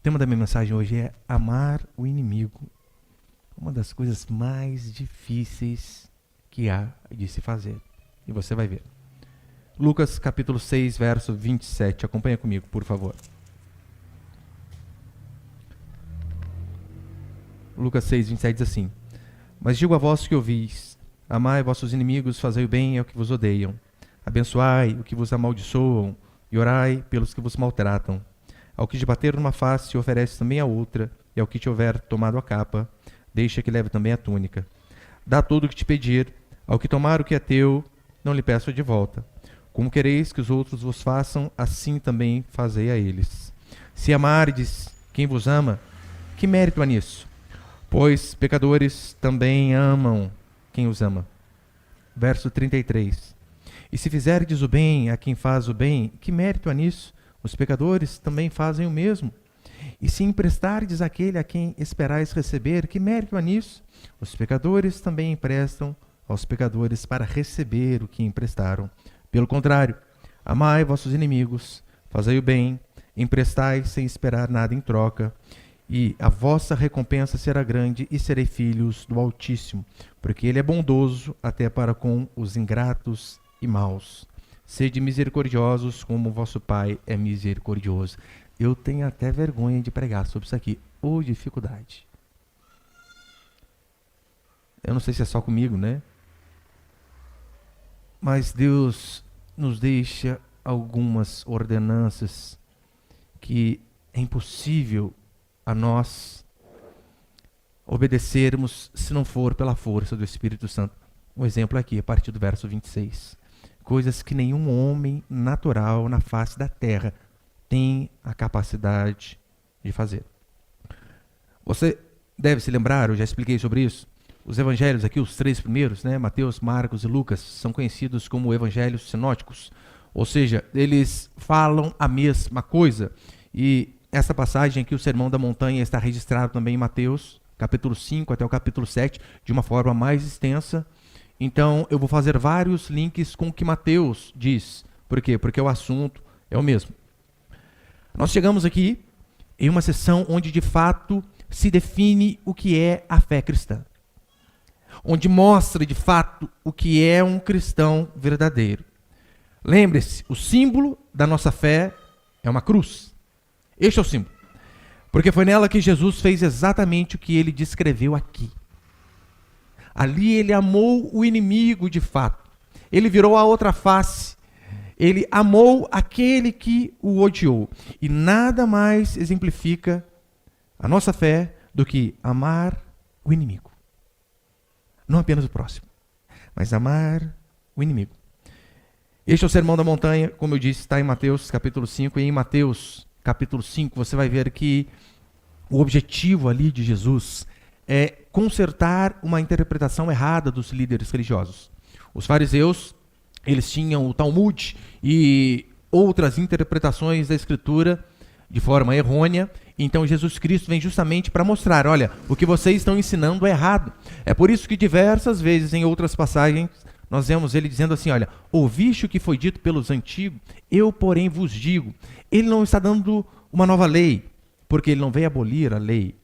O tema da minha mensagem hoje é amar o inimigo. Uma das coisas mais difíceis que há de se fazer. E você vai ver. Lucas capítulo 6, verso 27. Acompanha comigo, por favor. Lucas 6, 27 diz assim: Mas digo a vós que ouvis, amai vossos inimigos, fazei o bem ao que vos odeiam. Abençoai o que vos amaldiçoam, e orai pelos que vos maltratam. Ao que te bater numa face, oferece também a outra, e ao que te houver tomado a capa, deixa que leve também a túnica. Dá tudo o que te pedir, ao que tomar o que é teu, não lhe peço de volta. Como quereis que os outros vos façam, assim também fazei a eles. Se amardes quem vos ama, que mérito há nisso? Pois pecadores também amam quem os ama. Verso 33. E se fizerdes o bem a quem faz o bem, que mérito há nisso? Os pecadores também fazem o mesmo. E se emprestardes àquele a quem esperais receber, que mérito há nisso? Os pecadores também emprestam aos pecadores para receber o que emprestaram. Pelo contrário, amai vossos inimigos, fazei o bem, emprestai sem esperar nada em troca, e a vossa recompensa será grande e serei filhos do Altíssimo, porque ele é bondoso até para com os ingratos e maus. Sede misericordiosos como vosso Pai é misericordioso. Eu tenho até vergonha de pregar sobre isso aqui. Ou dificuldade. Eu não sei se é só comigo, né? Mas Deus nos deixa algumas ordenanças que é impossível a nós obedecermos se não for pela força do Espírito Santo. Um exemplo aqui, a partir do verso 26. Coisas que nenhum homem natural na face da terra tem a capacidade de fazer. Você deve se lembrar, eu já expliquei sobre isso, os evangelhos aqui, os três primeiros, né, Mateus, Marcos e Lucas, são conhecidos como evangelhos sinóticos, ou seja, eles falam a mesma coisa. E essa passagem aqui, o Sermão da Montanha, está registrado também em Mateus, capítulo 5 até o capítulo 7, de uma forma mais extensa. Então, eu vou fazer vários links com o que Mateus diz. Por quê? Porque o assunto é o mesmo. Nós chegamos aqui em uma sessão onde, de fato, se define o que é a fé cristã. Onde mostra, de fato, o que é um cristão verdadeiro. Lembre-se, o símbolo da nossa fé é uma cruz. Este é o símbolo. Porque foi nela que Jesus fez exatamente o que ele descreveu aqui. Ali ele amou o inimigo de fato. Ele virou a outra face. Ele amou aquele que o odiou. E nada mais exemplifica a nossa fé do que amar o inimigo. Não apenas o próximo, mas amar o inimigo. Este é o Sermão da Montanha, como eu disse, está em Mateus capítulo 5. E em Mateus capítulo 5 você vai ver que o objetivo ali de Jesus é consertar uma interpretação errada dos líderes religiosos. Os fariseus, eles tinham o Talmud e outras interpretações da Escritura de forma errônea. Então Jesus Cristo vem justamente para mostrar, olha, o que vocês estão ensinando é errado. É por isso que diversas vezes em outras passagens nós vemos ele dizendo assim, olha, ouviste o que foi dito pelos antigos, eu porém vos digo. Ele não está dando uma nova lei, porque ele não veio abolir a lei.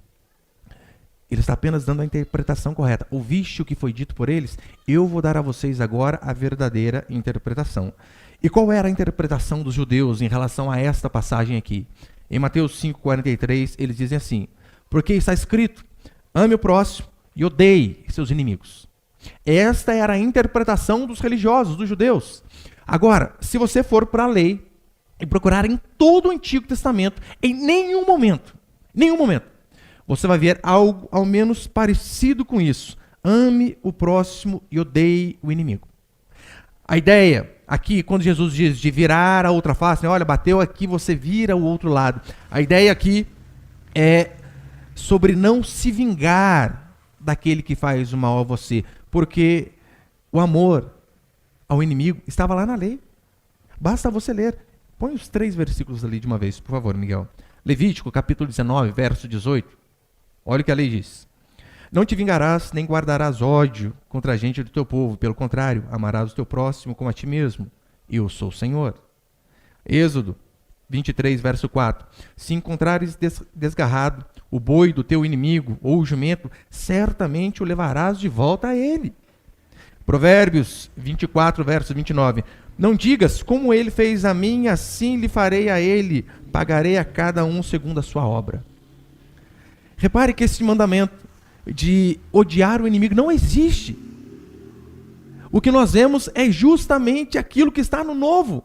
Ele está apenas dando a interpretação correta. Ouviste o que foi dito por eles? Eu vou dar a vocês agora a verdadeira interpretação. E qual era a interpretação dos judeus em relação a esta passagem aqui? Em Mateus 5,43, eles dizem assim, porque está escrito, ame o próximo e odeie seus inimigos. Esta era a interpretação dos religiosos, dos judeus. Agora, se você for para a lei e procurar em todo o Antigo Testamento, em nenhum momento, você vai ver algo ao menos parecido com isso. Ame o próximo e odeie o inimigo. A ideia aqui, quando Jesus diz de virar a outra face, né? Olha, bateu aqui, você vira o outro lado. A ideia aqui é sobre não se vingar daquele que faz o mal a você, porque o amor ao inimigo estava lá na lei. Basta você ler. Põe os 3 versículos ali de uma vez, por favor, Miguel. Levítico, capítulo 19, verso 18. Olha o que a lei diz. Não te vingarás, nem guardarás ódio contra a gente do teu povo. Pelo contrário, amarás o teu próximo como a ti mesmo. Eu sou o Senhor. Êxodo, 23, verso 4. Se encontrares desgarrado o boi do teu inimigo ou o jumento, certamente o levarás de volta a ele. Provérbios 24, verso 29. Não digas, como ele fez a mim, assim lhe farei a ele, pagarei a cada um segundo a sua obra. Repare que esse mandamento de odiar o inimigo não existe. O que nós vemos é justamente aquilo que está no novo.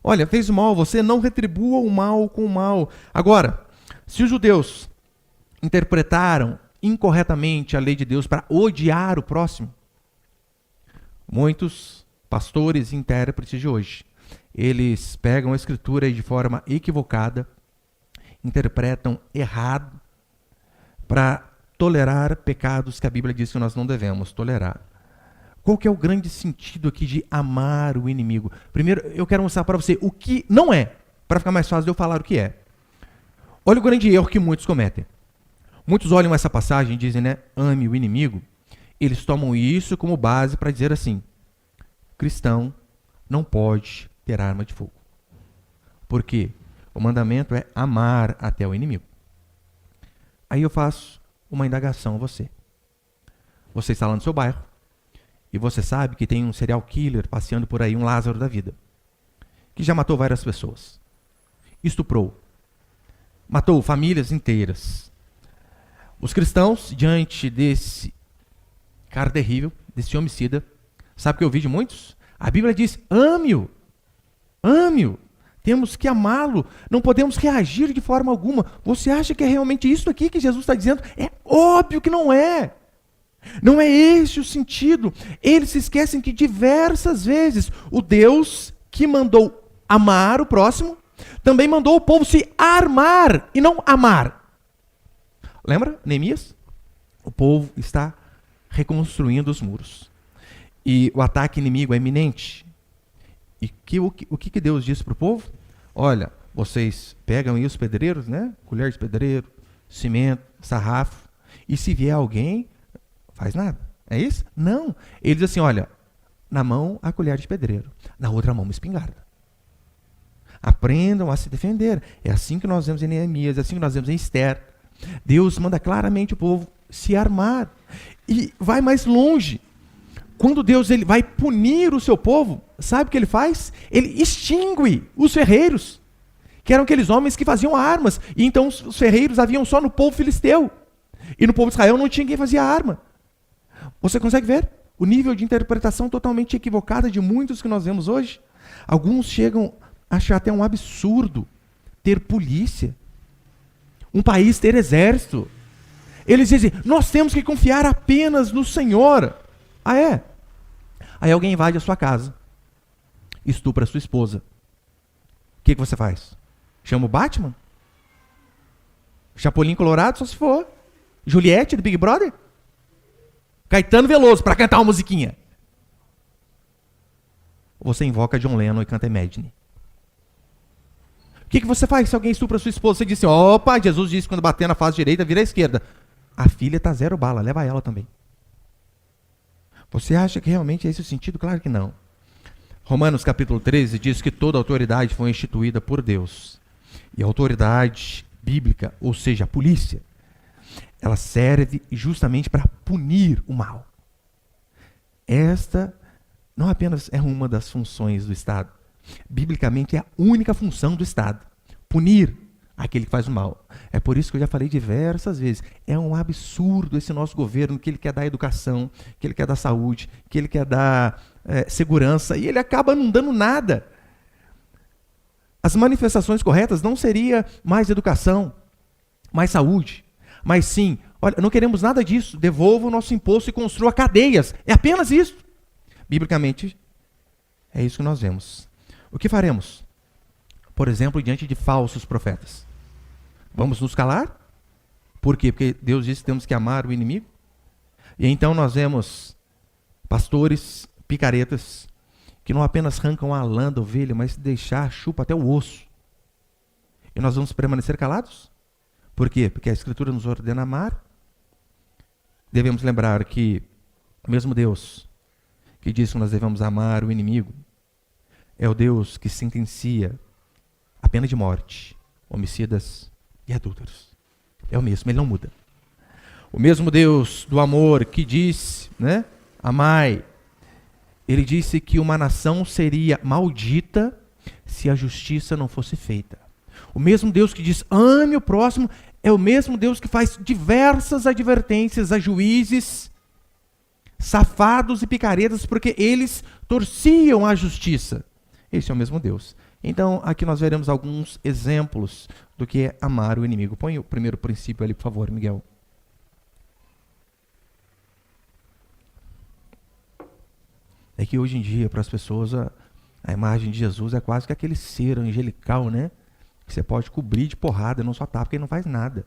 Olha, fez o mal, você não retribua o mal com o mal. Agora, se os judeus interpretaram incorretamente a lei de Deus para odiar o próximo, muitos pastores e intérpretes de hoje, eles pegam a escritura de forma equivocada, interpretam errado para tolerar pecados que a Bíblia diz que nós não devemos tolerar. Qual que é o grande sentido aqui de amar o inimigo? Primeiro, eu quero mostrar para você o que não é, para ficar mais fácil de eu falar o que é. Olha o grande erro que muitos cometem. Muitos olham essa passagem e dizem, né, ame o inimigo. Eles tomam isso como base para dizer assim, cristão não pode ter arma de fogo. Por quê? O mandamento é amar até o inimigo. Aí eu faço uma indagação a você. Você está lá no seu bairro e você sabe que tem um serial killer passeando por aí, um Lázaro da vida, que já matou várias pessoas, estuprou, matou famílias inteiras. Os cristãos, diante desse cara terrível, desse homicida, sabe o que eu vi de muitos? A Bíblia diz, ame-o, ame-o. Temos que amá-lo, não podemos reagir de forma alguma. Você acha que é realmente isso aqui que Jesus está dizendo? É óbvio que não é. Não é esse o sentido. Eles se esquecem que diversas vezes o Deus que mandou amar o próximo, também mandou o povo se armar e não amar. Lembra, Neemias? O povo está reconstruindo os muros. E o ataque inimigo é iminente. E o que Deus disse para o povo? Olha, vocês pegam aí os pedreiros, né? Colher de pedreiro, cimento, sarrafo. E se vier alguém, faz nada. É isso? Não. Ele diz assim, olha, na mão a colher de pedreiro, na outra mão uma espingarda. Aprendam a se defender. É assim que nós vemos em Neemias, é assim que nós vemos em Esther. Deus manda claramente o povo se armar. E vai mais longe. Quando Deus ele vai punir o seu povo, sabe o que ele faz? Ele extingue os ferreiros, que eram aqueles homens que faziam armas. E então os ferreiros haviam só no povo filisteu. E no povo de Israel não tinha quem fazia arma. Você consegue ver o nível de interpretação totalmente equivocada de muitos que nós vemos hoje? Alguns chegam a achar até um absurdo ter polícia, um país ter exército. Eles dizem, nós temos que confiar apenas no Senhor. Ah, é? Aí alguém invade a sua casa, estupra a sua esposa. O que você faz? Chama o Batman? Chapolin Colorado, só se for. Juliette, do Big Brother? Caetano Veloso, para cantar uma musiquinha. Você invoca John Lennon e canta Imagine. O que você faz se alguém estupra a sua esposa? Você diz assim, opa, Jesus disse que quando bater na face direita, vira à esquerda. A filha está zero bala, leva ela também. Você acha que realmente é esse o sentido? Claro que não. Romanos capítulo 13 diz que toda autoridade foi instituída por Deus. E a autoridade bíblica, ou seja, a polícia, ela serve justamente para punir o mal. Esta não apenas é uma das funções do Estado. Biblicamente é a única função do Estado. Punir aquele que faz o mal. É por isso que eu já falei diversas vezes. É um absurdo esse nosso governo, que ele quer dar educação, que ele quer dar saúde, que ele quer dar segurança, e ele acaba não dando nada. As manifestações corretas não seria mais educação, mais saúde, mas sim, olha, não queremos nada disso, devolva o nosso imposto e construa cadeias. É apenas isso. Biblicamente, é isso que nós vemos. O que faremos? Por exemplo, diante de falsos profetas. Vamos nos calar? Por quê? Porque Deus disse que temos que amar o inimigo. E então nós vemos pastores, picaretas, que não apenas arrancam a lã da ovelha, mas deixar chupa até o osso. E nós vamos permanecer calados? Por quê? Porque a Escritura nos ordena amar. Devemos lembrar que mesmo Deus, que diz que nós devemos amar o inimigo, é o Deus que sentencia a pena de morte, homicidas e adúlteros. É o mesmo, ele não muda. O mesmo Deus do amor que diz, né, amai, ele disse que uma nação seria maldita se a justiça não fosse feita. O mesmo Deus que diz, ame o próximo, é o mesmo Deus que faz diversas advertências a juízes safados e picaretas, porque eles torciam a justiça. Esse é o mesmo Deus. Então, aqui nós veremos alguns exemplos do que é amar o inimigo. Põe o primeiro princípio ali, por favor, Miguel. É que hoje em dia, para as pessoas, a imagem de Jesus é quase que aquele ser angelical, né? Que você pode cobrir de porrada, não só tapa, porque ele não faz nada.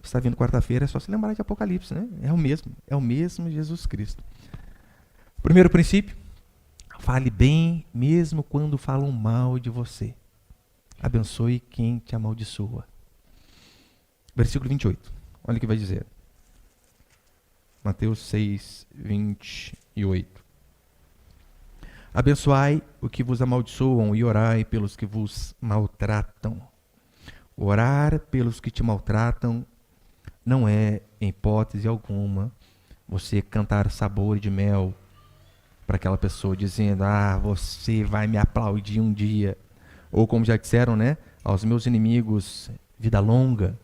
Você está vindo quarta-feira, é só se lembrar de Apocalipse, né? É o mesmo Jesus Cristo. Primeiro princípio, fale bem mesmo quando falam mal de você. Abençoe quem te amaldiçoa. Versículo 28, olha o que vai dizer. Mateus 6, 28. Abençoai o que vos amaldiçoam e orai pelos que vos maltratam. Orar pelos que te maltratam não é, em hipótese alguma, você cantar sabor de mel para aquela pessoa, dizendo, você vai me aplaudir um dia. Ou como já disseram, né, aos meus inimigos, vida longa,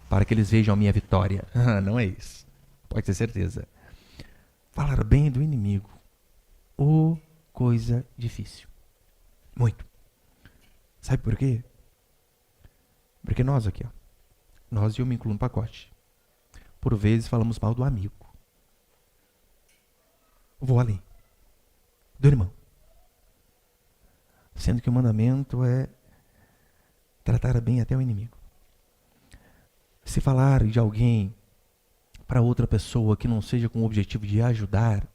para que eles vejam a minha vitória. Não é isso. Pode ter certeza. Falar bem do inimigo, coisa difícil. Muito. Sabe por quê? Porque nós aqui, nós e eu me incluo no pacote. Por vezes falamos mal do amigo. Vou além. Do irmão. Sendo que o mandamento é tratar bem até o inimigo. Se falar de alguém para outra pessoa que não seja com o objetivo de ajudar,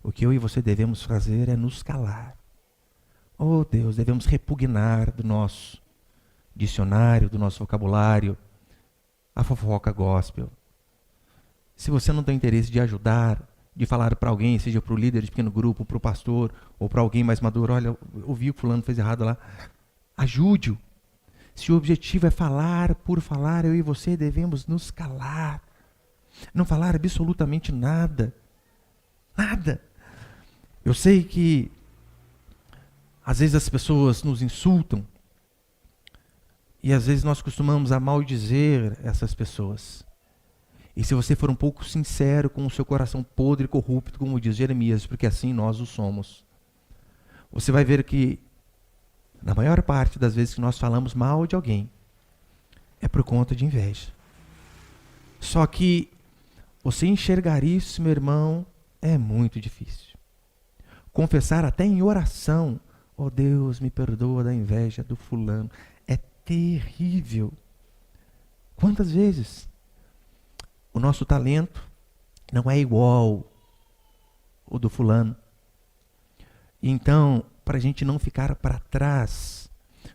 o que eu e você devemos fazer é nos calar. Oh Deus, devemos repugnar do nosso dicionário, do nosso vocabulário, a fofoca gospel. Se você não tem interesse de ajudar, de falar para alguém, seja para o líder de pequeno grupo, para o pastor, ou para alguém mais maduro, olha, eu vi que fulano fez errado lá, ajude-o. Se o objetivo é falar por falar, eu e você devemos nos calar. Não falar absolutamente nada. Nada. Eu sei que às vezes as pessoas nos insultam e às vezes nós costumamos a maldizer essas pessoas. E se você for um pouco sincero com o seu coração podre e corrupto, como diz Jeremias, porque assim nós o somos, você vai ver que na maior parte das vezes que nós falamos mal de alguém, é por conta de inveja. Só que você enxergar isso, meu irmão, é muito difícil. Confessar até em oração, oh Deus, me perdoa da inveja do fulano, é terrível. Quantas vezes o nosso talento não é igual o do fulano? Então, para a gente não ficar para trás,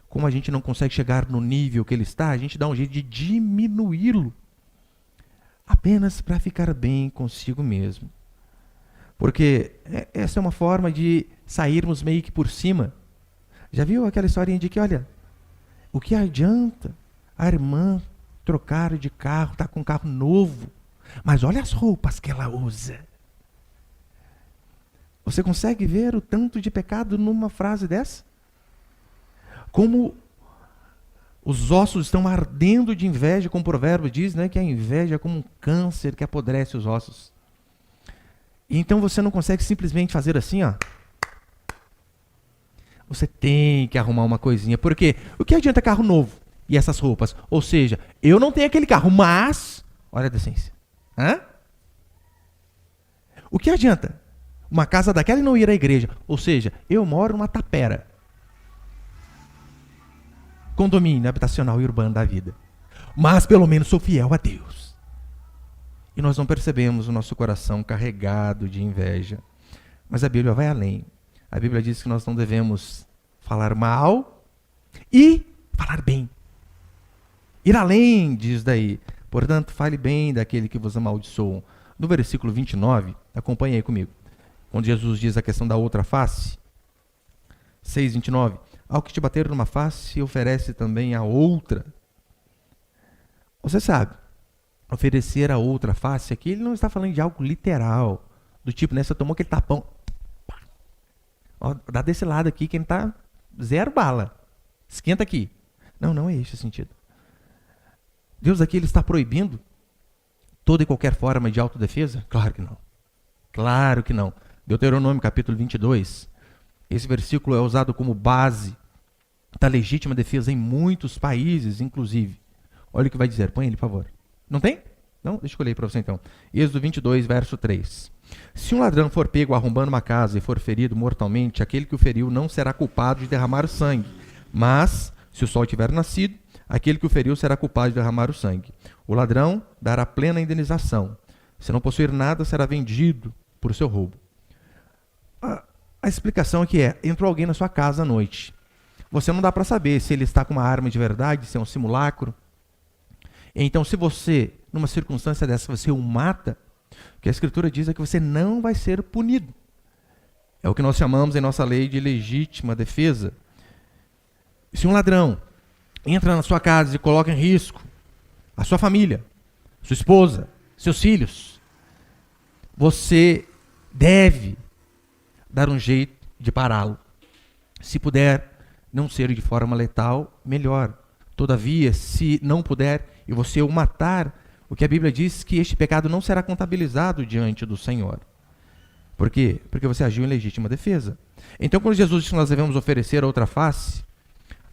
como a gente não consegue chegar no nível que ele está, a gente dá um jeito de diminuí-lo, apenas para ficar bem consigo mesmo. Porque essa é uma forma de sairmos meio que por cima. Já viu aquela historinha de que, olha, o que adianta a irmã trocar de carro, tá com um carro novo, mas olha as roupas que ela usa. Você consegue ver o tanto de pecado numa frase dessa? Como os ossos estão ardendo de inveja, como o provérbio diz, né, que a inveja é como um câncer que apodrece os ossos. E então você não consegue simplesmente fazer assim, ó. Você tem que arrumar uma coisinha. Porque o que adianta carro novo e essas roupas? Ou seja, eu não tenho aquele carro, mas... Olha a decência. O que adianta uma casa daquela e não ir à igreja? Ou seja, eu moro numa tapera. Condomínio habitacional e urbano da vida. Mas pelo menos sou fiel a Deus. E nós não percebemos o nosso coração carregado de inveja. Mas a Bíblia vai além. A Bíblia diz que nós não devemos falar mal e falar bem. Ir além, diz daí. Portanto, fale bem daquele que vos amaldiçoam. No versículo 29, acompanhe aí comigo. Quando Jesus diz a questão da outra face, 6:29, Ao que te bater numa face, oferece também a outra. Você sabe, oferecer a outra face aqui, ele não está falando de algo literal. Do tipo, né, você tomou aquele tapão. Ó, dá desse lado aqui, quem está zero bala. Esquenta aqui. Não, não é esse o sentido. Deus aqui ele está proibindo toda e qualquer forma de autodefesa? Claro que não. Claro que não. Deuteronômio capítulo 22. Esse versículo é usado como base da legítima defesa em muitos países, inclusive. Olha o que vai dizer. Põe ele, por favor. Não tem? Não? Deixa eu ler para você então. Êxodo 22, verso 3. Se um ladrão for pego arrombando uma casa e for ferido mortalmente, aquele que o feriu não será culpado de derramar o sangue. Mas, se o sol tiver nascido, aquele que o feriu será culpado de derramar o sangue. O ladrão dará plena indenização. Se não possuir nada, será vendido por seu roubo. A explicação aqui é, entrou alguém na sua casa à noite. Você não dá para saber se ele está com uma arma de verdade, se é um simulacro. Então, se você, numa circunstância dessa, você o mata, o que a Escritura diz é que você não vai ser punido. É o que nós chamamos em nossa lei de legítima defesa. Se um ladrão entra na sua casa e coloca em risco a sua família, sua esposa, seus filhos, você deve dar um jeito de pará-lo. Se puder não ser de forma letal, melhor. Todavia, se não puder e você o matar, o que a Bíblia diz que este pecado não será contabilizado diante do Senhor. Por quê? Porque você agiu em legítima defesa. Então, quando Jesus diz que nós devemos oferecer a outra face,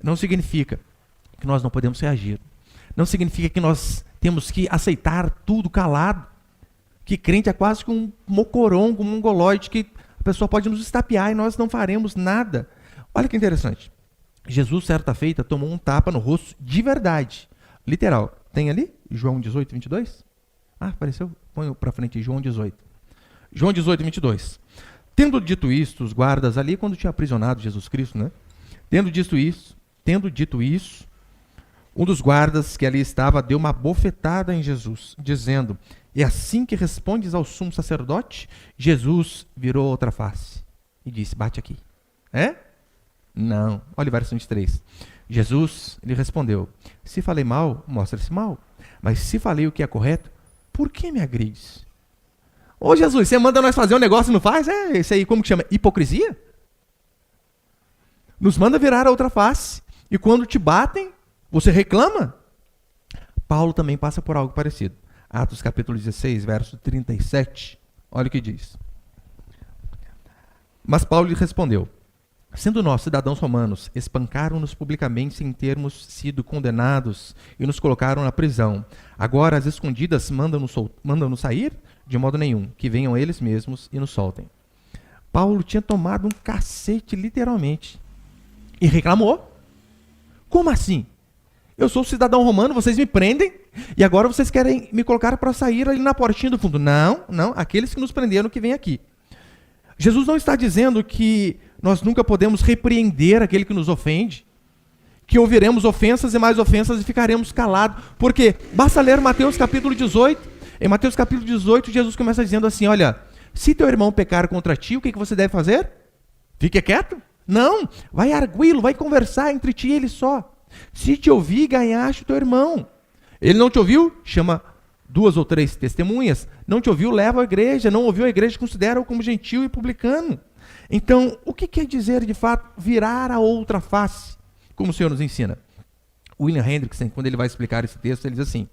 não significa que nós não podemos reagir. Não significa que nós temos que aceitar tudo calado. Que crente é quase que um mocorongo, um mongoloide, que a pessoa pode nos estapear e nós não faremos nada. Olha que interessante. Jesus, certa feita, tomou um tapa no rosto de verdade. Literal. Tem ali? João 18, 22? Ah, apareceu? Põe para frente, João 18. João 18, 22. Tendo dito isto, os guardas ali, quando tinha aprisionado Jesus Cristo, né? Tendo dito isso, um dos guardas que ali estava deu uma bofetada em Jesus, dizendo, é assim que respondes ao sumo sacerdote? Jesus virou outra face e disse, bate aqui. É? Não. Olha o verso 23. Jesus lhe respondeu, se falei mal, mostra-se mal. Mas se falei o que é correto, por que me agrides? Ô Jesus, você manda nós fazer um negócio e não faz? É, isso aí como que chama? Hipocrisia? Nos manda virar a outra face. E quando te batem, você reclama? Paulo também passa por algo parecido. Atos capítulo 16, verso 37. Olha o que diz. Mas Paulo lhe respondeu, sendo nós cidadãos romanos, espancaram-nos publicamente sem termos sido condenados e nos colocaram na prisão. Agora, as escondidas mandam-nos sair? De modo nenhum, que venham eles mesmos e nos soltem. Paulo tinha tomado um cacete, literalmente, e reclamou. Como assim? Eu sou cidadão romano, vocês me prendem e agora vocês querem me colocar para sair ali na portinha do fundo. Não, aqueles que nos prenderam que vêm aqui. Jesus não está dizendo que nós nunca podemos repreender aquele que nos ofende, que ouviremos ofensas e mais ofensas e ficaremos calados. Porque basta ler Mateus capítulo 18. Em Mateus capítulo 18, Jesus começa dizendo assim, olha, se teu irmão pecar contra ti, o que você deve fazer? Fique quieto? Não, vai arguí-lo, vai conversar entre ti e ele só. Se te ouvir, ganhaste o teu irmão. Ele não te ouviu? Chama 2 ou 3 testemunhas. Não te ouviu? Leva à igreja. Não ouviu a igreja? Considera-o como gentil e publicano. Então, o que quer dizer, de fato, virar a outra face? Como o Senhor nos ensina. William Hendrickson, quando ele vai explicar esse texto, ele diz assim,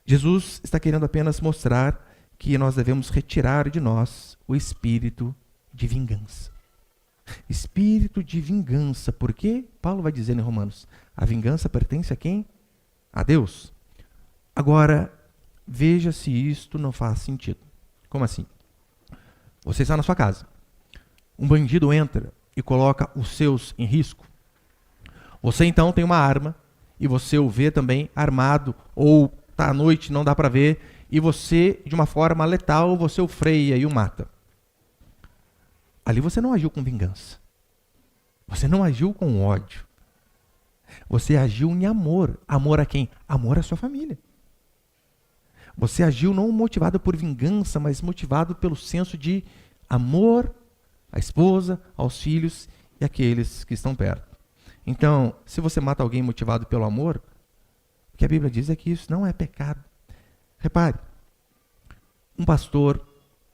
Jesus está querendo apenas mostrar que nós devemos retirar de nós o espírito de vingança. Espírito de vingança. Por quê? Paulo vai dizer em Romanos, a vingança pertence a quem? A Deus. Agora, veja se isto não faz sentido. Como assim? Você está na sua casa. Um bandido entra e coloca os seus em risco. Você então tem uma arma e você o vê também armado ou está à noite, não dá para ver, e você, de uma forma letal, você o freia e o mata. Ali você não agiu com vingança. Você não agiu com ódio. Você agiu em amor. Amor a quem? Amor à sua família. Você agiu não motivado por vingança, mas motivado pelo senso de amor à esposa, aos filhos e àqueles que estão perto. Então, se você mata alguém motivado pelo amor, o que a Bíblia diz é que isso não é pecado. Repare, um pastor,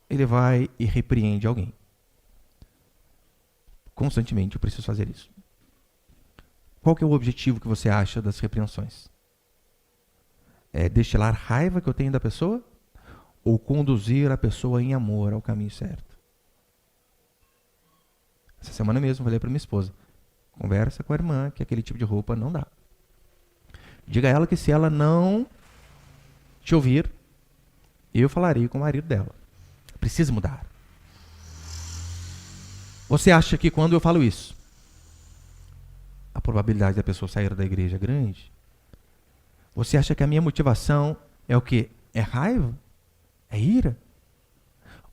ele vai e repreende alguém. Constantemente eu preciso fazer isso. Qual que é o objetivo que você acha das repreensões? É destilar raiva que eu tenho da pessoa? Ou conduzir a pessoa em amor ao caminho certo? Essa semana mesmo eu falei para minha esposa, conversa com a irmã que aquele tipo de roupa não dá. Diga a ela que se ela não te ouvir, eu falarei com o marido dela. Precisa mudar. Você acha que quando eu falo isso, a probabilidade da pessoa sair da igreja é grande? Você acha que a minha motivação é o quê? É raiva? É ira?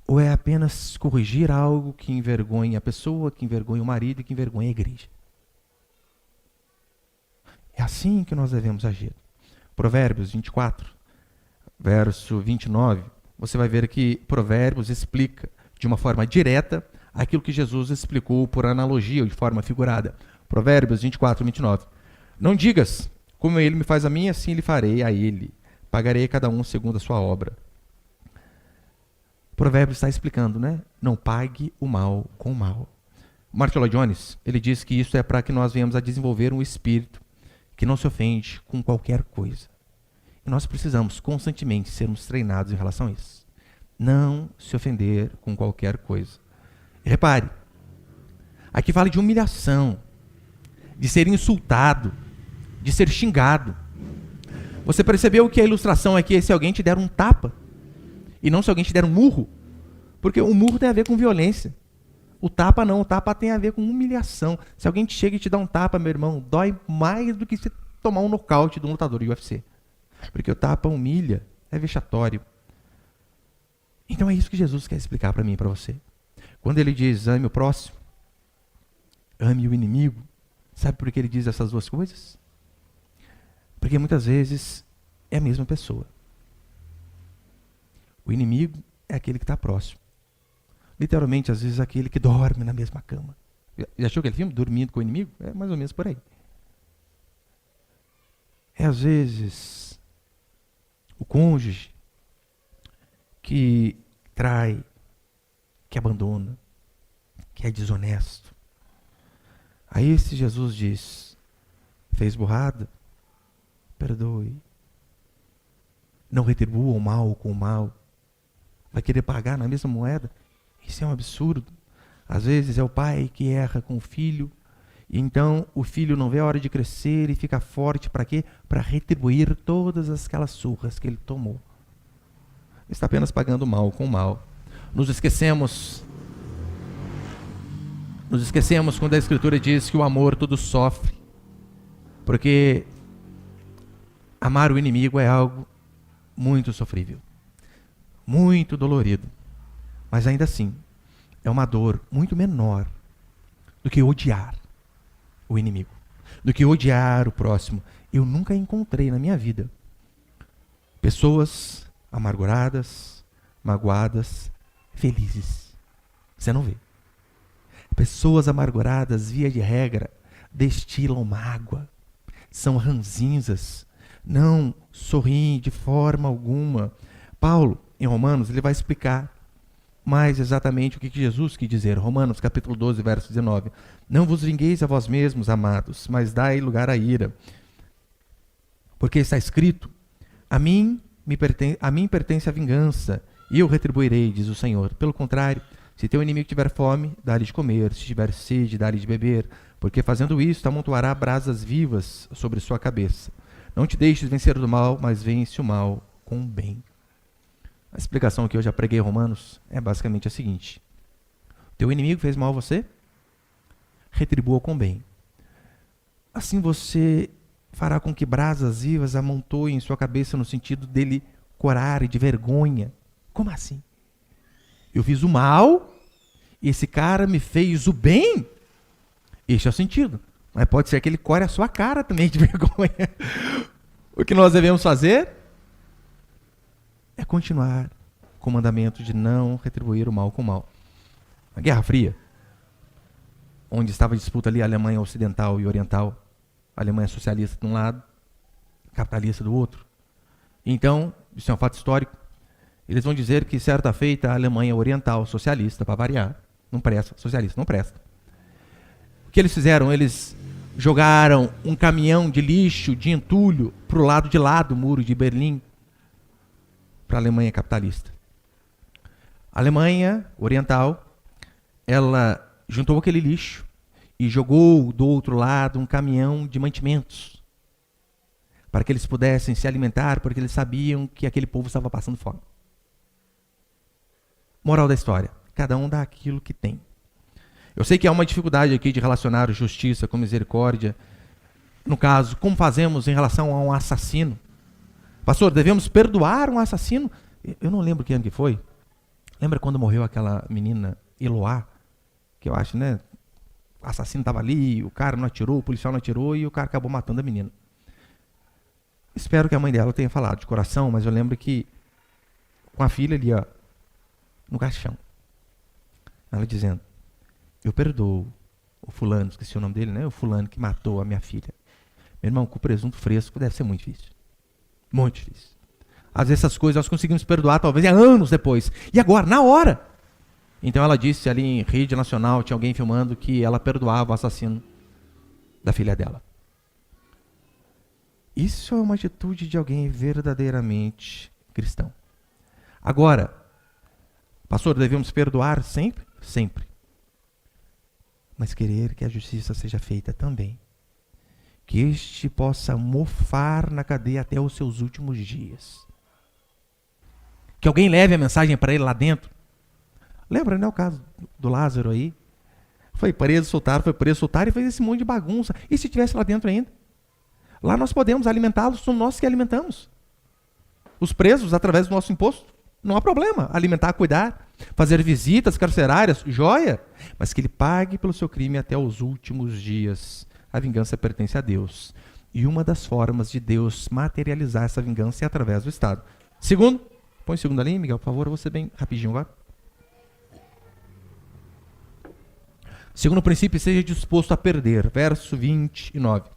Ou é apenas corrigir algo que envergonha a pessoa, que envergonha o marido e que envergonha a igreja? É assim que nós devemos agir. Provérbios 24, verso 29, você vai ver que Provérbios explica de uma forma direta aquilo que Jesus explicou por analogia ou de forma figurada. Provérbios 24, 29. Não digas, como ele me faz a mim, assim lhe farei a ele. Pagarei a cada um segundo a sua obra. Provérbios está explicando, né? Não pague o mal com o mal. Martin Lloyd Jones, ele diz que isso é para que nós venhamos a desenvolver um espírito que não se ofende com qualquer coisa. E nós precisamos constantemente sermos treinados em relação a isso. Não se ofender com qualquer coisa. E repare, aqui fala de humilhação, de ser insultado, de ser xingado. Você percebeu que a ilustração aqui é se alguém te der um tapa e não se alguém te der um murro? Porque o murro tem a ver com violência. O tapa não, o tapa tem a ver com humilhação. Se alguém te chega e te dá um tapa, meu irmão, dói mais do que você tomar um nocaute de um lutador de UFC. Porque o tapa humilha, é vexatório. Então é isso que Jesus quer explicar para mim e para você. Quando ele diz, ame o próximo, ame o inimigo, sabe por que ele diz essas duas coisas? Porque muitas vezes é a mesma pessoa. O inimigo é aquele que está próximo. Literalmente, às vezes, aquele que dorme na mesma cama. Já achou aquele filme, Dormindo com o Inimigo? É mais ou menos por aí. É, às vezes, o cônjuge que trai, que abandona, que é desonesto. Aí esse Jesus diz, fez burrada, perdoe. Não retribua o mal com o mal. Vai querer pagar na mesma moeda? Isso é um absurdo. Às vezes é o pai que erra com o filho, e então o filho não vê a hora de crescer e fica forte para quê? Para retribuir todas aquelas surras que ele tomou. Está apenas pagando mal com mal. Nos esquecemos quando a Escritura diz que o amor tudo sofre, porque amar o inimigo é algo muito sofrível, muito dolorido. Mas ainda assim, é uma dor muito menor do que odiar o inimigo, do que odiar o próximo. Eu nunca encontrei na minha vida pessoas amarguradas, magoadas, felizes. Você não vê. Pessoas amarguradas, via de regra, destilam mágoa, são ranzinzas, não sorriem de forma alguma. Paulo, em Romanos, ele vai explicar mais exatamente o que Jesus quis dizer. Romanos capítulo 12, verso 19. Não vos vingueis a vós mesmos, amados, mas dai lugar à ira. Porque está escrito, a mim pertence a vingança, e eu retribuirei, diz o Senhor. Pelo contrário, se teu inimigo tiver fome, dá-lhe de comer, se tiver sede, dá-lhe de beber, porque fazendo isso, amontoará brasas vivas sobre sua cabeça. Não te deixes vencer do mal, mas vence o mal com o bem. A explicação que eu já preguei em Romanos é basicamente a seguinte. Teu inimigo fez mal a você? Retribua com bem. Assim você fará com que brasas vivas amontoem em sua cabeça no sentido dele corar e de vergonha. Como assim? Eu fiz o mal e esse cara me fez o bem? Este é o sentido. Mas pode ser que ele core a sua cara também de vergonha. O que nós devemos fazer é continuar com o mandamento de não retribuir o mal com o mal. Na Guerra Fria, onde estava a disputa ali, a Alemanha Ocidental e Oriental, a Alemanha socialista de um lado, capitalista do outro. Então, isso é um fato histórico, eles vão dizer que certa feita a Alemanha Oriental socialista, para variar, não presta, socialista não presta. O que eles fizeram? Eles jogaram um caminhão de lixo, de entulho, para o lado de lá do muro de Berlim, para a Alemanha capitalista. A Alemanha Oriental, ela juntou aquele lixo e jogou do outro lado um caminhão de mantimentos, para que eles pudessem se alimentar, porque eles sabiam que aquele povo estava passando fome. Moral da história, cada um dá aquilo que tem. Eu sei que há uma dificuldade aqui de relacionar justiça com misericórdia. No caso, como fazemos em relação a um assassino? Pastor, devemos perdoar um assassino? Eu não lembro que ano que foi. Lembra quando morreu aquela menina Eloá? Que eu acho, né? O assassino estava ali, o cara não atirou, o policial não atirou e o cara acabou matando a menina. Espero que a mãe dela tenha falado de coração, mas eu lembro que com a filha ali, ó, no caixão, ela dizendo: eu perdoo o fulano, esqueci o nome dele, né? O fulano que matou a minha filha. Meu irmão, com presunto fresco deve ser muito difícil. Muito difícil. Às vezes essas coisas nós conseguimos perdoar, talvez anos depois. E agora, na hora. Então ela disse ali em rede nacional, tinha alguém filmando, que ela perdoava o assassino da filha dela. Isso é uma atitude de alguém verdadeiramente cristão. Agora, pastor, devemos perdoar sempre? Sempre. Mas querer que a justiça seja feita também. Que este possa mofar na cadeia até os seus últimos dias. Que alguém leve a mensagem para ele lá dentro. Lembra, né, o caso do Lázaro aí? Foi preso, soltaram e fez esse monte de bagunça. E se estivesse lá dentro ainda? Lá nós podemos alimentá-los, somos nós que alimentamos. Os presos, através do nosso imposto, não há problema. Alimentar, cuidar, fazer visitas carcerárias, joia. Mas que ele pague pelo seu crime até os últimos dias. A vingança pertence a Deus. E uma das formas de Deus materializar essa vingança é através do Estado. Segundo, põe o segundo ali, Miguel, por favor, você bem rapidinho agora. Segundo princípio, seja disposto a perder. Verso 29.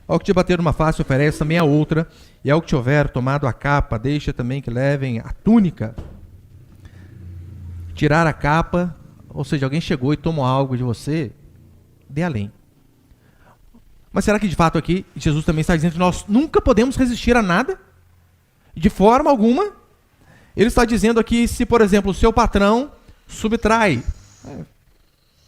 Ao que te bater uma face, oferece também a outra, e ao que te houver tomado a capa, deixa também que levem a túnica. Tirar a capa, ou seja, alguém chegou e tomou algo de você, dê além. Mas será que de fato aqui, Jesus também está dizendo que nós nunca podemos resistir a nada? De forma alguma. Ele está dizendo aqui, se por exemplo, o seu patrão subtrai,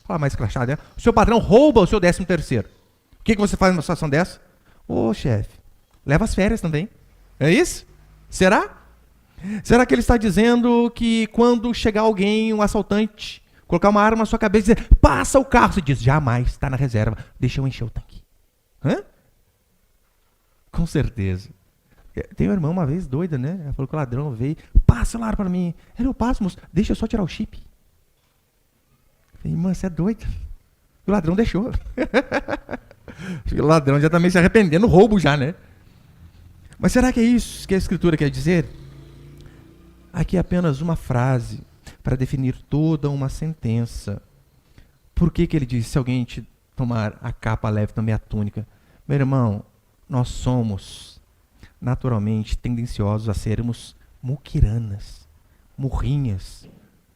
fala mais crachado, né? O seu patrão rouba o seu 13º. O que você faz numa situação dessa? Ô, chefe, leva as férias também. É isso? Será? Será que ele está dizendo que quando chegar alguém, um assaltante, colocar uma arma na sua cabeça e dizer, passa o carro, você diz, jamais, está na reserva, deixa eu encher o tanque. Hã? Com certeza. Tem uma irmã uma vez doida, né? Ela falou que o ladrão veio, passa o celular para mim. Eu passo, moço, deixa eu só tirar o chip. Eu falei, irmã, você é doida. E o ladrão deixou. O ladrão já está meio se arrependendo, roubo já, né? Mas será que é isso que a Escritura quer dizer? Aqui é apenas uma frase para definir toda uma sentença. Por que ele diz, se alguém te tomar a capa, leve também a túnica? Meu irmão, nós somos naturalmente tendenciosos a sermos muquiranas, murrinhas.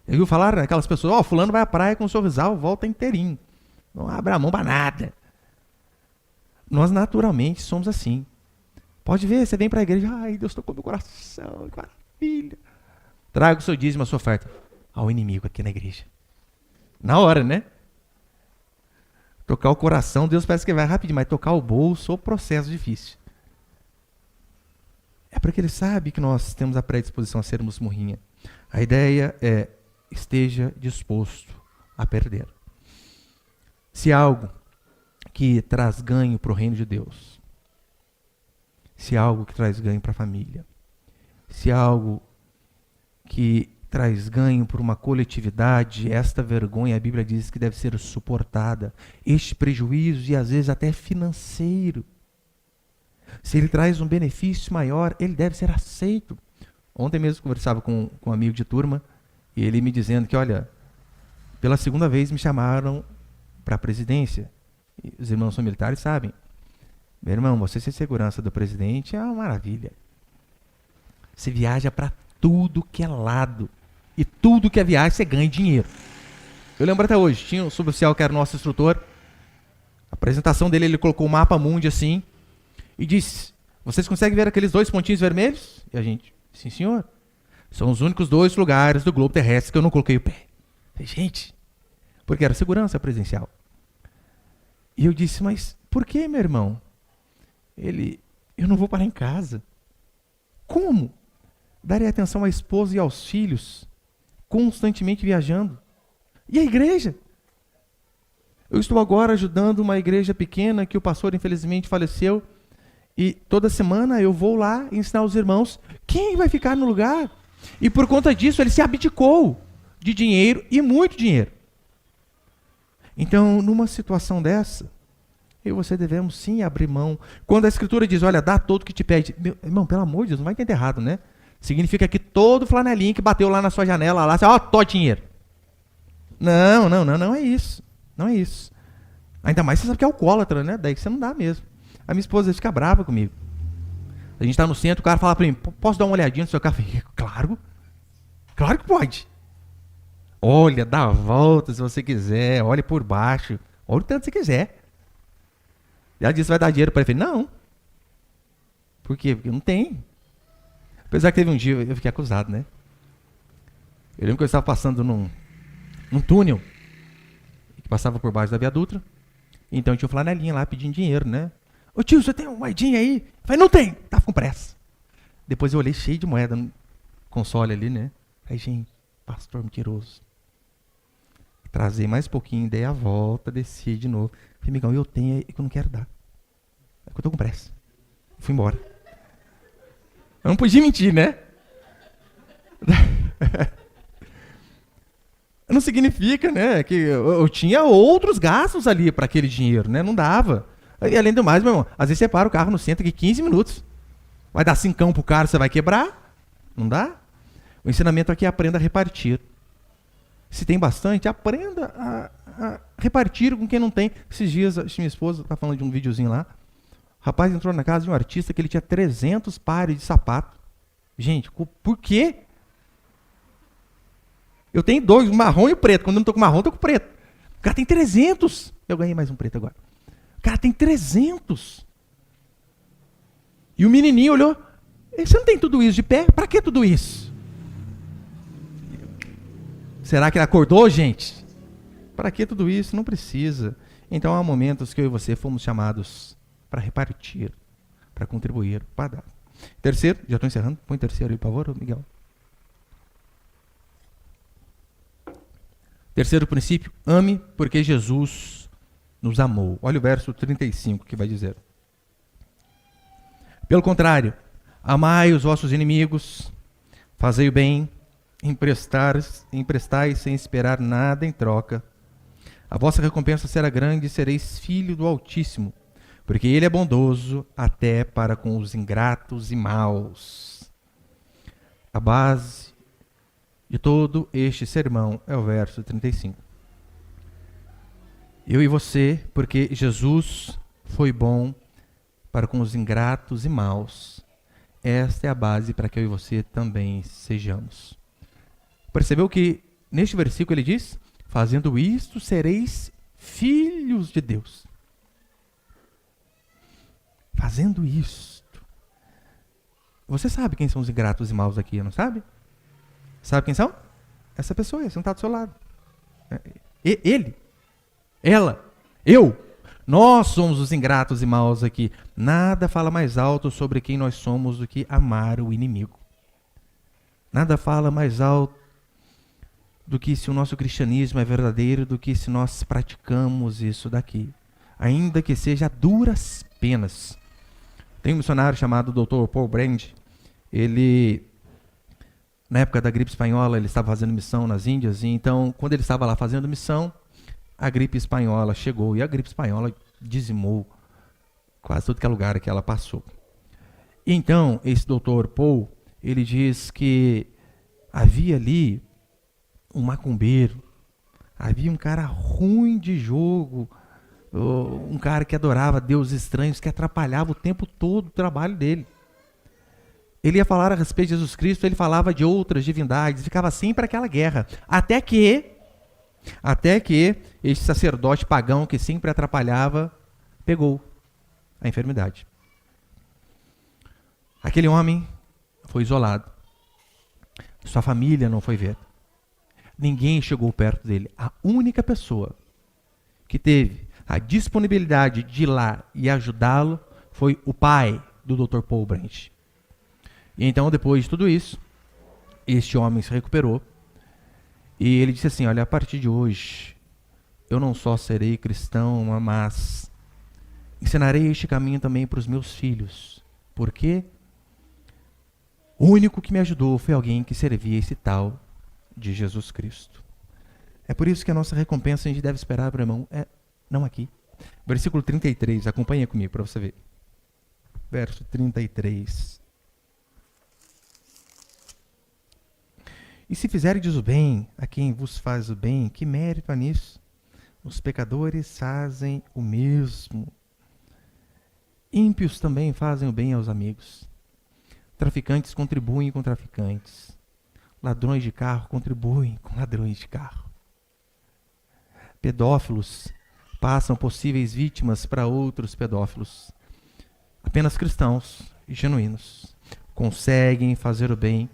Eu ouvi falar aquelas pessoas, fulano vai à praia com o sorrisal, volta inteirinho. Não abre a mão para nada. Nós naturalmente somos assim. Pode ver, você vem para a igreja, ai, Deus tocou meu coração, que maravilha. Traga o seu dízimo, a sua oferta. Ao inimigo aqui na igreja. Na hora, né? Tocar o coração, Deus parece que vai rapidinho, mas tocar o bolso é um processo difícil. É porque ele sabe que nós temos a predisposição a sermos murrinha. A ideia é, esteja disposto a perder. Se algo que traz ganho para o reino de Deus, se algo que traz ganho para a família, se algo que traz ganho para uma coletividade, esta vergonha, a Bíblia diz que deve ser suportada. Este prejuízo, e às vezes até financeiro, se ele traz um benefício maior, ele deve ser aceito. Ontem mesmo conversava com um amigo de turma, e ele me dizendo que, olha, pela segunda vez me chamaram para a presidência. E os irmãos são militares, sabem. Meu irmão, você ser segurança do presidente é uma maravilha. Você viaja para tudo que é lado. E tudo que é viagem, você ganha dinheiro. Eu lembro até hoje, tinha um suboficial que era nosso instrutor. A apresentação dele, ele colocou o mapa mundi assim e disse: vocês conseguem ver aqueles 2 pontinhos vermelhos? E a gente: sim, senhor. São os únicos 2 lugares do globo terrestre que eu não coloquei o pé. Falei: gente, porque era segurança presidencial. E eu disse: mas por que, meu irmão? Ele: eu não vou parar em casa. Como? Darei atenção à esposa e aos filhos, constantemente viajando. E a igreja? Eu estou agora ajudando uma igreja pequena que o pastor infelizmente faleceu. E toda semana eu vou lá ensinar os irmãos quem vai ficar no lugar. E por conta disso ele se abdicou de dinheiro, e muito dinheiro. Então, numa situação dessa, eu e você devemos sim abrir mão. Quando a Escritura diz: olha, dá todo o que te pede. Meu irmão, pelo amor de Deus, não vai entender errado, né? Significa que todo flanelinho que bateu lá na sua janela, lá, ó, tô dinheiro. Não é isso. Não é isso. Ainda mais você sabe que é alcoólatra, né? Daí que você não dá mesmo. A minha esposa fica brava comigo. A gente tá no centro, o cara fala pra mim: posso dar uma olhadinha no seu carro? Eu falei: claro. Claro que pode. Olha, dá a volta se você quiser. Olhe por baixo. Olha o tanto que você quiser. Ela disse: vai dar dinheiro para ele. Eu falei: não. Por quê? Porque não tem. Apesar que teve um dia, eu fiquei acusado, né? Eu lembro que eu estava passando num túnel que passava por baixo da Via Dutra. Então tinha um flanelinha lá pedindo dinheiro, né? Ô tio, você tem uma moedinha aí? Eu falei: não tem. Tava com pressa. Depois eu olhei cheio de moeda no console ali, né? Aí, gente, pastor mentiroso. Trazei mais um pouquinho, dei a volta, desci de novo. Falei: amigão, eu tenho, é que eu não quero dar. É que eu tô com pressa. Fui embora. Eu não podia mentir, né? Não significa, né, que eu tinha outros gastos ali para aquele dinheiro, né? Não dava. E além do mais, meu irmão, às vezes você para o carro no centro aqui 15 minutos. Vai dar 5 pro cara, você vai quebrar? Não dá? O ensinamento aqui é: aprenda a repartir. Se tem bastante, aprenda a repartir com quem não tem. Esses dias, minha esposa está falando de um videozinho lá. O rapaz entrou na casa de um artista que ele tinha 300 pares de sapato. Gente, por quê? Eu tenho 2, o marrom e o preto. Quando eu não estou com marrom, eu estou com preto. O cara tem 300. Eu ganhei mais um preto agora. O cara tem 300. E o menininho olhou: você não tem tudo isso de pé? Para que tudo isso? Será que ele acordou, gente? Para que tudo isso? Não precisa. Então há momentos que eu e você fomos chamados para repartir, para contribuir, para dar. Terceiro, já estou encerrando. Põe terceiro aí, por favor, Miguel. Terceiro princípio: ame porque Jesus nos amou. Olha o verso 35 que vai dizer: pelo contrário, amai os vossos inimigos, fazei o bem, emprestai sem esperar nada em troca. A vossa recompensa será grande e sereis filho do Altíssimo, porque ele é bondoso até para com os ingratos e maus. A base de todo este sermão é o verso 35. Eu e você, porque Jesus foi bom para com os ingratos e maus. Esta é a base para que eu e você também sejamos. Percebeu que neste versículo ele diz: fazendo isto sereis filhos de Deus. Fazendo isto. Você sabe quem são os ingratos e maus aqui, não sabe? Sabe quem são? Essa pessoa aí, sentada do seu lado. Ele, ela, eu. Nós somos os ingratos e maus aqui. Nada fala mais alto sobre quem nós somos do que amar o inimigo. Nada fala mais alto do que se o nosso cristianismo é verdadeiro, do que se nós praticamos isso daqui. Ainda que seja a duras penas. Tem um missionário chamado Dr. Paul Brand. Ele, na época da gripe espanhola, ele estava fazendo missão nas Índias. E então, quando ele estava lá fazendo missão, a gripe espanhola chegou. E a gripe espanhola dizimou quase todo que é lugar que ela passou. E então, esse Dr. Paul, ele diz que havia ali um macumbeiro Havia um cara ruim de jogo, um cara que adorava deuses estranhos, que atrapalhava o tempo todo o trabalho dele. Ele ia falar a respeito de Jesus Cristo, ele falava de outras divindades, ficava sempre aquela guerra. Até que este sacerdote pagão que sempre atrapalhava, pegou a enfermidade. Aquele homem foi isolado. Sua família não foi ver. Ninguém chegou perto dele. A única pessoa que teve a disponibilidade de ir lá e ajudá-lo foi o pai do Dr. Paul Branch. E então, depois de tudo isso, este homem se recuperou e ele disse assim: olha, a partir de hoje, eu não só serei cristão, mas ensinarei este caminho também para os meus filhos. Porque o único que me ajudou foi alguém que servia esse tal de Jesus Cristo. É por isso que a nossa recompensa a gente deve esperar, meu irmão, não aqui. Versículo 33, acompanha comigo para você ver. Verso 33. E se fizerdes o bem a quem vos faz o bem, que mérito há nisso? Os pecadores fazem o mesmo. Ímpios também fazem o bem aos amigos. Traficantes contribuem com traficantes. Ladrões de carro contribuem com ladrões de carro. Pedófilos passam possíveis vítimas para outros pedófilos. Apenas cristãos e genuínos conseguem fazer o bem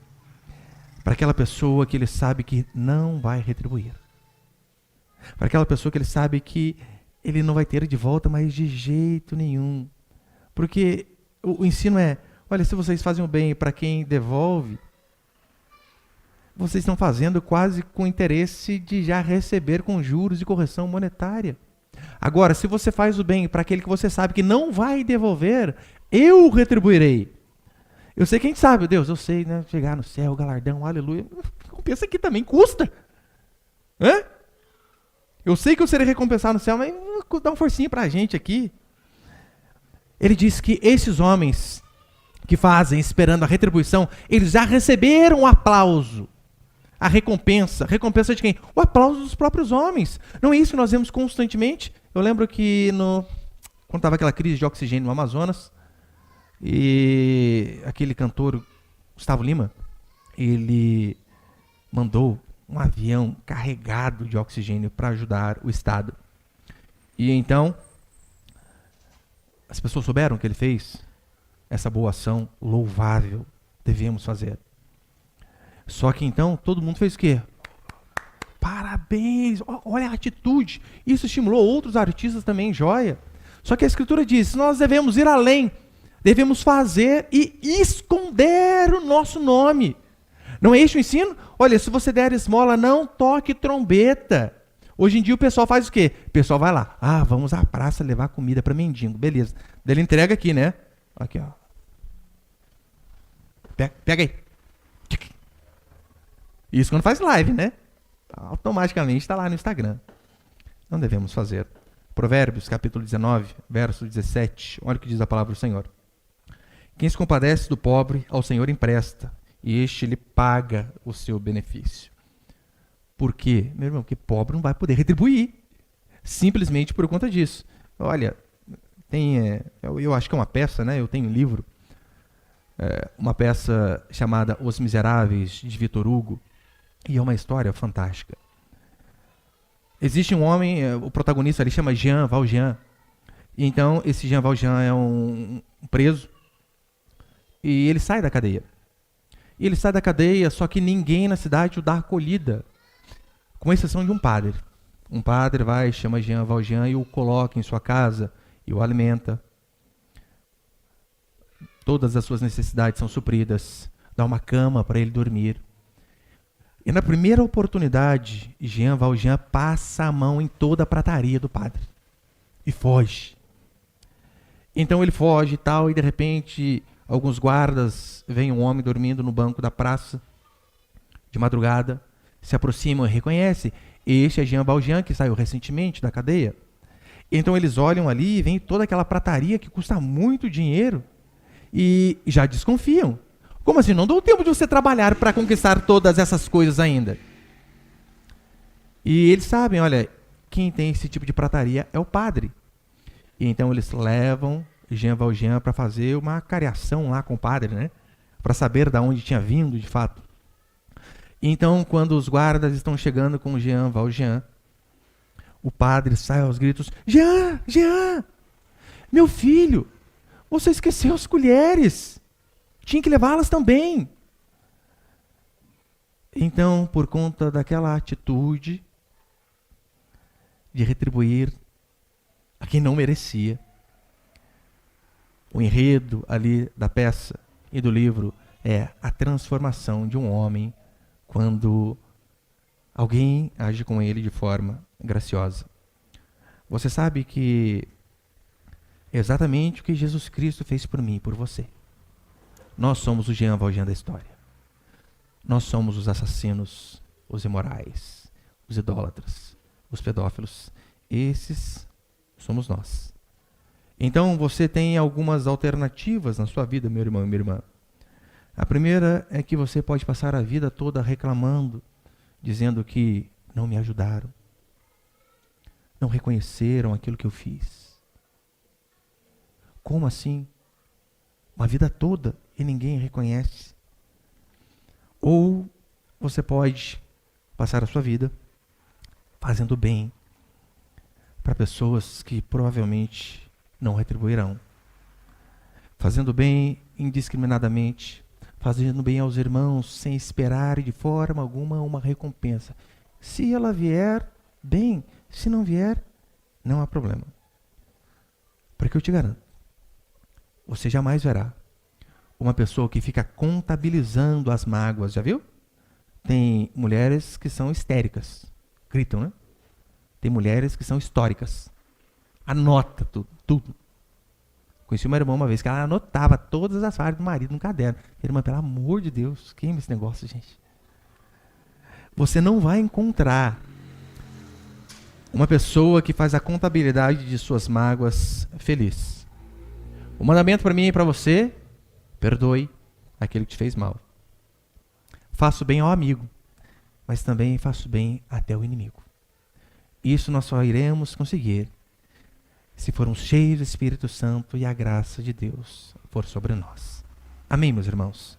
para aquela pessoa que ele sabe que não vai retribuir. Para aquela pessoa que ele sabe que ele não vai ter de volta, mas de jeito nenhum. Porque o ensino é, olha, se vocês fazem o bem para quem devolve, vocês estão fazendo quase com interesse de já receber com juros e correção monetária. Agora, se você faz o bem para aquele que você sabe que não vai devolver, eu retribuirei. Eu sei que a gente sabe, Deus, eu sei, né? Chegar no céu, galardão, aleluia. Pensa que também custa. Hã? Eu sei que eu serei recompensado no céu, mas dá uma forcinha para a gente aqui. Ele diz que esses homens que fazem esperando a retribuição, eles já receberam o aplauso. A recompensa. Recompensa de quem? O aplauso dos próprios homens. Não é isso que nós vemos constantemente? Eu lembro que quando estava aquela crise de oxigênio no Amazonas, e aquele cantor Gustavo Lima, ele mandou um avião carregado de oxigênio para ajudar o Estado. E então, as pessoas souberam que ele fez essa boa ação louvável, devemos fazer. Só que então, todo mundo fez o quê? Parabéns, olha a atitude. Isso estimulou outros artistas também, joia. Só que a Escritura diz, nós devemos ir além. Devemos fazer e esconder o nosso nome. Não é este o ensino? Olha, se você der esmola, não toque trombeta. Hoje em dia o pessoal faz o quê? O pessoal vai lá. Vamos à praça levar comida para mendigo. Beleza. Daí ele entrega aqui, né? Aqui, ó. Pega aí. Isso quando faz live, né? Automaticamente está lá no Instagram. Não devemos fazer. Provérbios, capítulo 19, verso 17. Olha o que diz a palavra do Senhor. Quem se compadece do pobre, ao Senhor empresta, e este lhe paga o seu benefício. Por quê? Meu irmão, porque pobre não vai poder retribuir. Simplesmente por conta disso. Olha, eu acho que é uma peça, né? Eu tenho um livro, uma peça chamada Os Miseráveis, de Victor Hugo, e é uma história fantástica. Existe um homem, o protagonista ali chama Jean Valjean. E então, esse Jean Valjean é um preso, e ele sai da cadeia. E ele sai da cadeia, só que ninguém na cidade o dá acolhida, com exceção de um padre. Um padre vai, chama Jean Valjean e o coloca em sua casa e o alimenta. Todas as suas necessidades são supridas. Dá uma cama para ele dormir. E na primeira oportunidade, Jean Valjean passa a mão em toda a prataria do padre e foge. Então ele foge e tal, e de repente alguns guardas veem um homem dormindo no banco da praça de madrugada, se aproximam e reconhecem. Este é Jean Valjean, que saiu recentemente da cadeia. Então eles olham ali e veem toda aquela prataria que custa muito dinheiro e já desconfiam. Como assim? Não deu tempo de você trabalhar para conquistar todas essas coisas ainda. E eles sabem, olha, quem tem esse tipo de prataria é o padre. E então eles levam Jean Valjean para fazer uma cariação lá com o padre, né? Para saber de onde tinha vindo, de fato. E então, quando os guardas estão chegando com Jean Valjean, o padre sai aos gritos: Jean, Jean, meu filho, você esqueceu as colheres. Tinha que levá-las também. Então, por conta daquela atitude de retribuir a quem não merecia, o enredo ali da peça e do livro é a transformação de um homem quando alguém age com ele de forma graciosa. Você sabe que é exatamente o que Jesus Cristo fez por mim e por você. Nós somos o Jean Valjean da história. Nós somos os assassinos, os imorais, os idólatras, os pedófilos. Esses somos nós. Então você tem algumas alternativas na sua vida, meu irmão e minha irmã. A primeira é que você pode passar a vida toda reclamando, dizendo que não me ajudaram, não reconheceram aquilo que eu fiz. Como assim? Uma vida toda e ninguém reconhece. Ou você pode passar a sua vida fazendo bem para pessoas que provavelmente não retribuirão. Fazendo bem indiscriminadamente, fazendo bem aos irmãos sem esperar de forma alguma uma recompensa. Se ela vier, bem. Se não vier, não há problema. Porque eu te garanto, você jamais verá uma pessoa que fica contabilizando as mágoas, já viu? Tem mulheres que são histéricas, gritam, né? Tem mulheres que são históricas, anota tudo. Conheci uma irmã uma vez que ela anotava todas as falhas do marido no caderno. Irmã, pelo amor de Deus, queima esse negócio, gente. Você não vai encontrar uma pessoa que faz a contabilidade de suas mágoas feliz. O mandamento para mim e para você: perdoe aquele que te fez mal. Faço bem ao amigo, mas também faço bem até ao inimigo. Isso nós só iremos conseguir se formos cheios do Espírito Santo e a graça de Deus for sobre nós. Amém, meus irmãos?